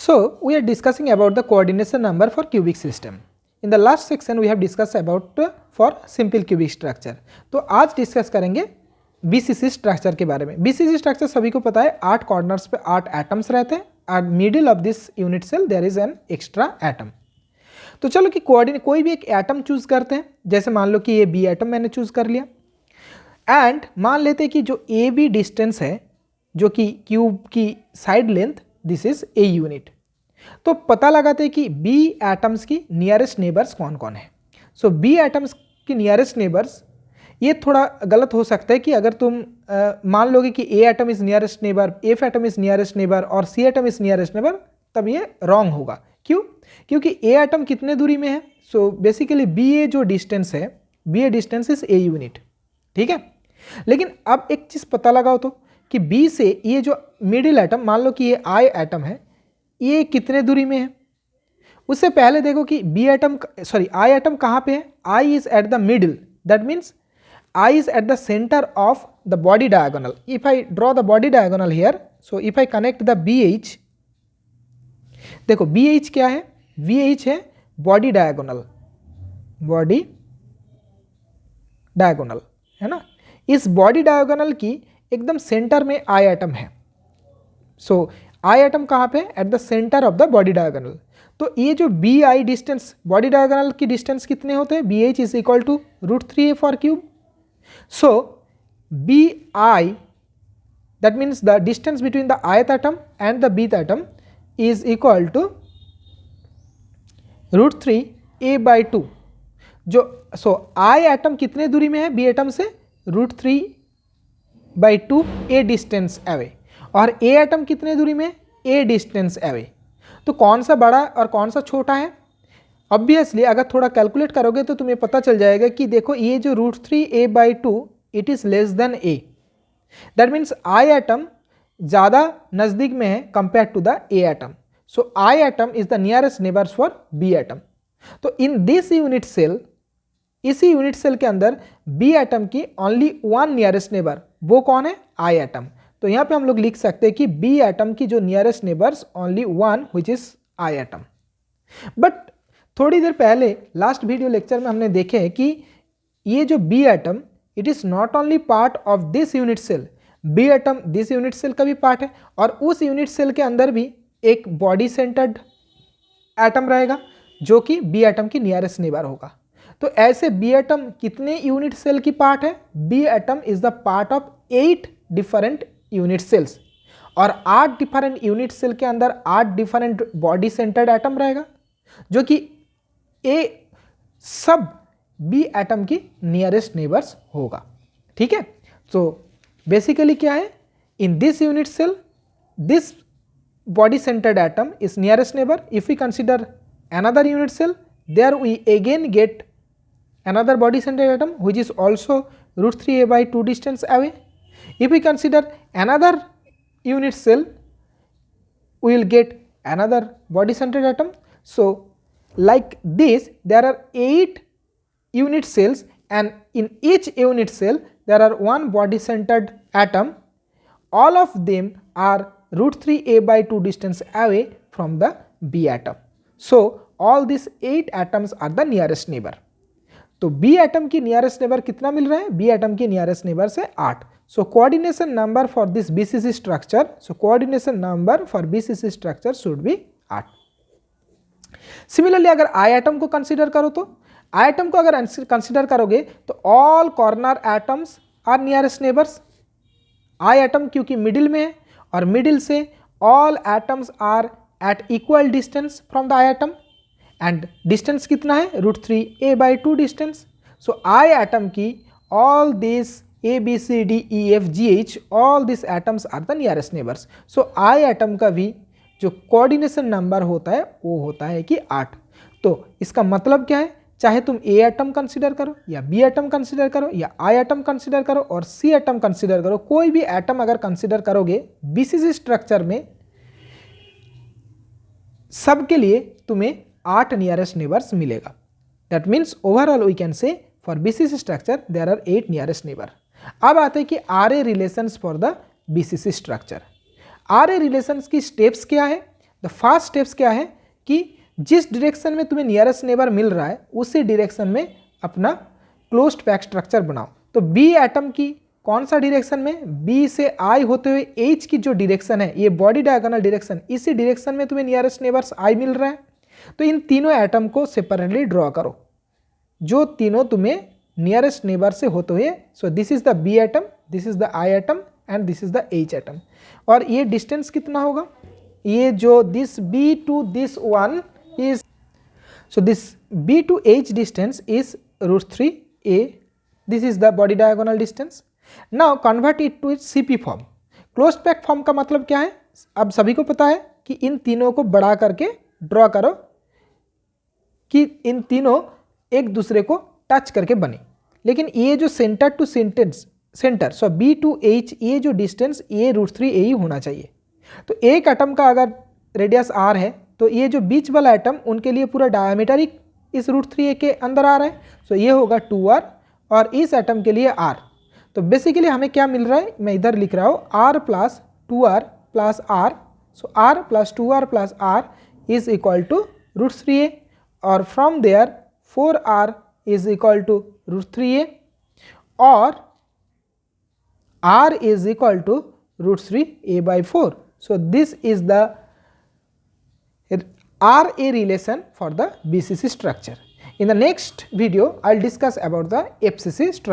So we are discussing about the coordination number for cubic system. In the last section we have discussed about for simple cubic structure. तो आज discuss करेंगे BCC structure के बारे में. BCC structure सभी को पता है 8 कॉर्नर्स पे 8 एटम्स रहते हैं and middle of this unit cell there is an extra atom. तो चलो कि कोई भी एक एटम चूज करते हैं. जैसे मान लो कि ये बी एटम मैंने चूज कर लिया एंड मान लेते हैं कि जो ए बी डिस्टेंस है जो कि क्यूब की side length this is a unit. तो पता लगाते हैं कि बी एटम्स की नियरेस्ट नेबर्स कौन कौन है. सो बी एटम्स की नियरेस्ट नेबर्स ये थोड़ा गलत हो सकता है कि अगर तुम मान लोगे कि A atom is nearest neighbour, F atom is nearest neighbour और C atom is nearest neighbour, तब ये रॉन्ग होगा. क्यों? क्योंकि ए एटम कितने दूरी में है. सो बेसिकली बी ए जो डिस्टेंस है, B A distance is a unit. ठीक है. लेकिन अब एक चीज़ पता लगाओ तो कि बी से ये जो मिडिल एटम, मान लो कि ये आई एटम है, ये कितने दूरी में है. उससे पहले देखो कि बी एटम आई एटम कहाँ पे है. I is at the middle, that means I is at the centre of the body diagonal. If I draw the body diagonal here, so if I connect the B H, देखो B H क्या है, V H है body diagonal, body diagonal है ना. इस body diagonal की एकदम centre में आई एटम है. सो आई एटम कहाँ पे, at the centre of the body diagonal. तो ये जो B I distance, body diagonal की डिस्टेंस कितने होते हैं, B H is equal to √3a for cube. So B I, that means the distance between the ith atom and the bth atom is equal to √3a/2. जो आई atom कितने दूरी में है B atom से, √3/2 a distance away, और ए atom कितने दूरी में, ए डिस्टेंस अवे. तो कौन सा बड़ा और कौन सा छोटा है. ऑब्वियसली अगर थोड़ा कैलकुलेट करोगे तो तुम्हें पता चल जाएगा कि देखो ये जो √3a/2 it is less than A. That means I atom ज़्यादा नज़दीक में है compare to the A atom. So I atom is the nearest neighbours for B atom. तो इन दिस यूनिट सेल, इसी यूनिट सेल के अंदर B atom की only one nearest neighbour, वो कौन है, आई एटम. तो यहाँ पे हम लोग लिख सकते हैं कि बी एटम की जो nearest neighbours only one which is I atom. But थोड़ी देर पहले लास्ट वीडियो लेक्चर में हमने देखे हैं कि ये जो B atom it is not only part of this unit cell, B atom this unit cell का भी पार्ट है, और उस यूनिट सेल के अंदर भी एक बॉडी सेंटर्ड एटम रहेगा जो कि बी एटम की नियरेस्ट नेबर होगा. तो ऐसे बी एटम कितने यूनिट सेल की पार्ट है, B atom is the part of 8 different unit cells, और 8 डिफरेंट यूनिट सेल के अंदर 8 डिफरेंट बॉडी सेंटर्ड एटम रहेगा जो कि ए सब बी एटम की नियरेस्ट नेबर्स होगा. ठीक है. सो बेसिकली क्या है, in this unit cell this body centered atom is nearest neighbor. If we consider another unit cell, there we again get another body centered atom which is also √3a/2 distance away. If we consider another unit cell, we will get another body centered atom. So like this there are 8 unit cells, and in each unit cell there are one body centered atom. All of them are √3a/2 distance away from the B atom. So all these 8 atoms are the nearest neighbor. तो B atom की nearest neighbor कितना मिल रहा है, B atom की nearest neighbor से 8. So coordination number for this BCC structure, so coordination number for BCC structure should be 8. Similarly अगर I atom को consider करो तो I atom को अगर consider करोगे तो all corner atoms are nearest neighbors. I atom क्योंकि मिडिल में है, और मिडिल से all atoms are at equal distance from the I atom, and distance कितना है, √3a/2 distance. So I atom की all this A B C D E F G H, all this atoms are the nearest neighbours. So I atom का भी जो coordination number होता है वो होता है कि 8. तो इसका मतलब क्या है, चाहे तुम ए एटम कंसिडर करो या बी एटम कंसिडर करो या आई एटम कंसिडर करो और सी एटम कंसिडर करो, कोई भी एटम अगर कंसिडर करोगे बीसीसी स्ट्रक्चर में, सब के लिए तुम्हें 8 नियरेस्ट नेबर्स मिलेगा. That means overall we can say for BCC structure there are 8 nearest neighbour. अब आते हैं कि R A relations for the BCC structure. R A relations की स्टेप्स क्या है. द फर्स्ट स्टेप्स क्या है कि जिस डायरेक्शन में तुम्हें नियरेस्ट नेबर मिल रहा है उसी डायरेक्शन में अपना क्लोज्ड पैक स्ट्रक्चर बनाओ। तो बी एटम की कौन सा डायरेक्शन में, बी से आई होते हुए एच की जो डायरेक्शन है, ये बॉडी डायगोनल डायरेक्शन, इसी डायरेक्शन में तुम्हें नियरेस्ट नेबर्स आई मिल रहा है। तो इन तीनों एटम को सेपरेटली ड्रॉ करो, जो तीनों तुम्हें नियरेस्ट नेबर से होते हुए। So this is the B atom, this is the I atom and this is the H atom. और ये डिस्टेंस कितना होगा, ये जो this B to this one is, so this B to H distance is √3a. This is the body diagonal distance. Now convert it to its CP form. Closed pack form का मतलब क्या है, अब सभी को पता है कि इन तीनों को बढ़ा करके ड्रॉ करो कि इन तीनों एक दूसरे को टच करके बने। लेकिन ये जो centre to centre so B to H, ये जो डिस्टेंस ये √3a ही होना चाहिए। तो एक एटम का अगर रेडियस r है तो ये जो बीच वाला एटम उनके लिए पूरा डायमीटर ही इस √3a के अंदर आ रहा है। सो ये होगा 2r और इस एटम के लिए r। तो बेसिकली हमें क्या मिल रहा है, मैं इधर लिख रहा हूँ r plus 2r plus r। So r plus 2r plus r is equal to √3a और from there 4r is equal to √3a और r is equal to √3a/4। So this is the RA relation for the BCC structure. In the next video, I'll discuss about the FCC structure.